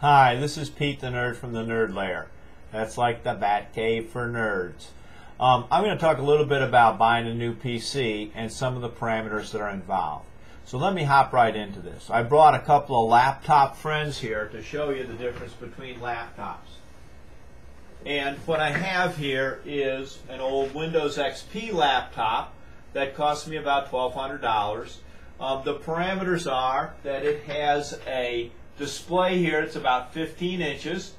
Hi, this is Pete the Nerd from the Nerd Lair. That's like the Bat Cave for nerds. I'm going to talk a little bit about buying a new PC and some of the parameters that are involved. So let me hop right into this. I brought a couple of laptop friends here to show you the difference between laptops. And what I have here is an old Windows XP laptop that cost me about $1,200. The parameters are that it has a display here. It's about 15 inches.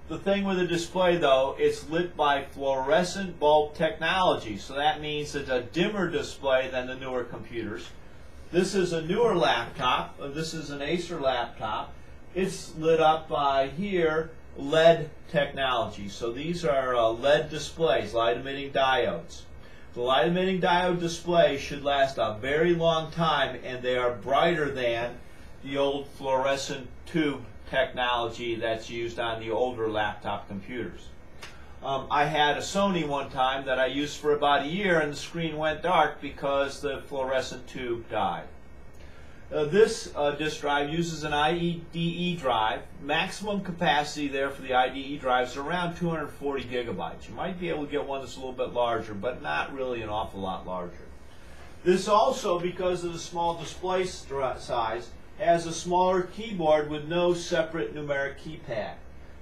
The thing with the display, though, it's lit by fluorescent bulb technology. So that means it's a dimmer display than the newer computers. This is a newer laptop. This is an Acer laptop. It's lit up by here LED technology. So these are LED displays, light emitting diodes. The light emitting diode display should last a very long time, and they are brighter than the old fluorescent tube technology that's used on the older laptop computers. I had a Sony one time that I used for about a year, and the screen went dark because the fluorescent tube died. This disk drive uses an IDE drive. Maximum capacity there for the IDE drives is around 240 gigabytes. You might be able to get one that's a little bit larger, but not really an awful lot larger. This also, because of the small display size, has a smaller keyboard with no separate numeric keypad.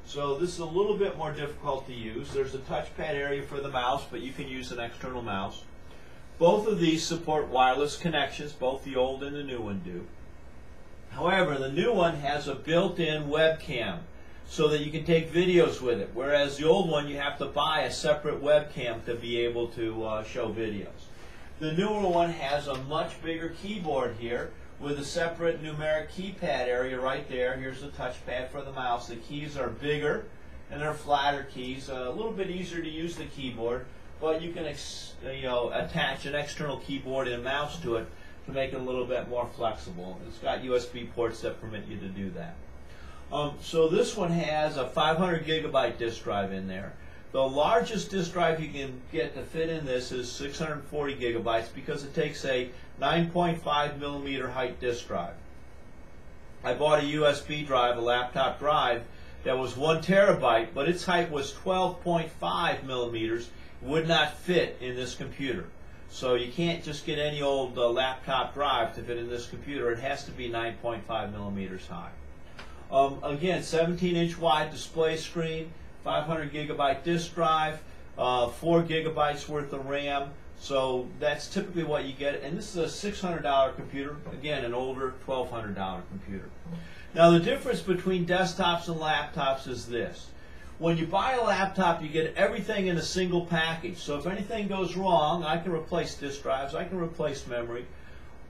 So this is a little bit more difficult to use. There's a touchpad area for the mouse, but you can use an external mouse. Both of these support wireless connections, both the old and the new one do. However, the new one has a built-in webcam so that you can take videos with it, whereas the old one you have to buy a separate webcam to be able to show videos. The newer one has a much bigger keyboard here with a separate numeric keypad area right there. Here's the touchpad for the mouse. The keys are bigger and they're flatter keys. A little bit easier to use the keyboard, but you can attach an external keyboard and mouse to it to make it a little bit more flexible. It's got USB ports that permit you to do that. So this one has a 500 gigabyte disk drive in there. The largest disk drive you can get to fit in this is 640 gigabytes because it takes a 9.5 millimeter height disk drive. I bought a USB drive, a laptop drive, that was 1 terabyte, but its height was 12.5 millimeters. It would not fit in this computer. So you can't just get any old laptop drive to fit in this computer. It has to be 9.5 millimeters high. Again, 17-inch wide display screen, 500 gigabyte disk drive, 4 gigabytes worth of RAM. So that's typically what you get. And this is a $600 computer. Again, an older $1,200 computer. Now the difference between desktops and laptops is this. When you buy a laptop, you get everything in a single package. So if anything goes wrong, I can replace disk drives, I can replace memory,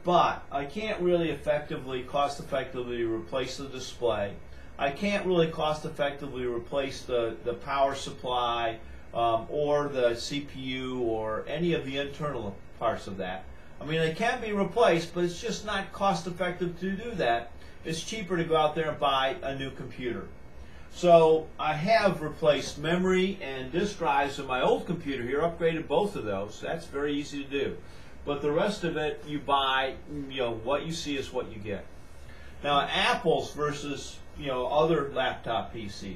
but I can't really cost-effectively replace the display. I can't really cost-effectively replace the power supply or the CPU or any of the internal parts of that. I mean, they can be replaced, but it's just not cost-effective to do that. It's cheaper to go out there and buy a new computer. So I have replaced memory and disk drives in my old computer here, upgraded both of those. That's very easy to do. But the rest of it, you buy, what you see is what you get. Now, Apple's versus, other laptop PCs.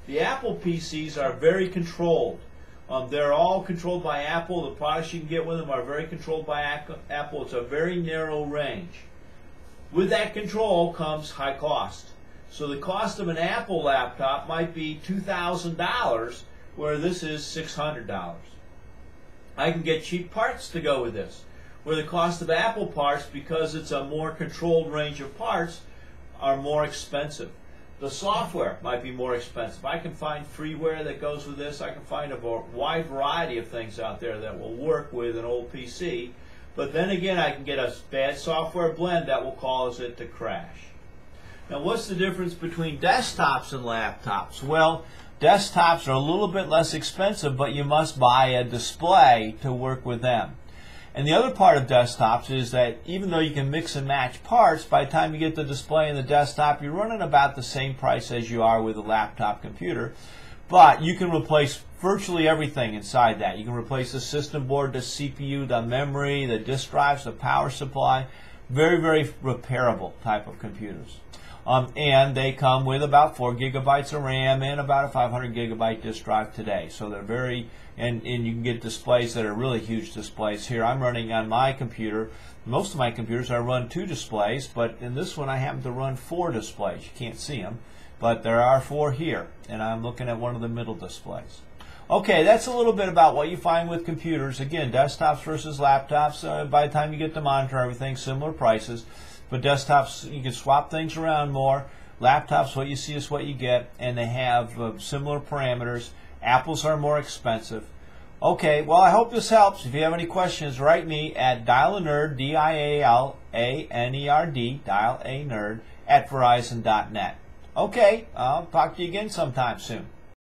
The Apple PCs are very controlled. They're all controlled by Apple. The products you can get with them are very controlled by Apple. It's a very narrow range. With that control comes high cost. So the cost of an Apple laptop might be $2,000, where this is $600. I can get cheap parts to go with this, where the cost of Apple parts, because it's a more controlled range of parts, are more expensive. The software might be more expensive. I can find freeware that goes with this. I can find a wide variety of things out there that will work with an old PC. But then again, I can get a bad software blend that will cause it to crash. Now, what's the difference between desktops and laptops? Well, desktops are a little bit less expensive, but you must buy a display to work with them. And the other part of desktops is that even though you can mix and match parts, by the time you get the display and the desktop, you're running about the same price as you are with a laptop computer. But you can replace virtually everything inside that. You can replace the system board, the CPU, the memory, the disk drives, the power supply. Very, very repairable type of computers. And they come with about 4 gigabytes of RAM and about a 500 gigabyte disk drive today. So they're very, and you can get displays that are really huge displays. Here I'm running on my computer. Most of my computers I run 2 displays, but in this one I happen to run 4 displays. You can't see them, but there are 4 here, and I'm looking at one of the middle displays. Okay, that's a little bit about what you find with computers. Again, desktops versus laptops. By the time you get the monitor, everything similar prices. But desktops, you can swap things around more. Laptops, what you see is what you get, and they have similar parameters. Apples are more expensive. Okay, well, I hope this helps. If you have any questions, write me at dialanerd, D-I-A-L-A-N-E-R-D, dial a nerd, at verizon.net. Okay, I'll talk to you again sometime soon.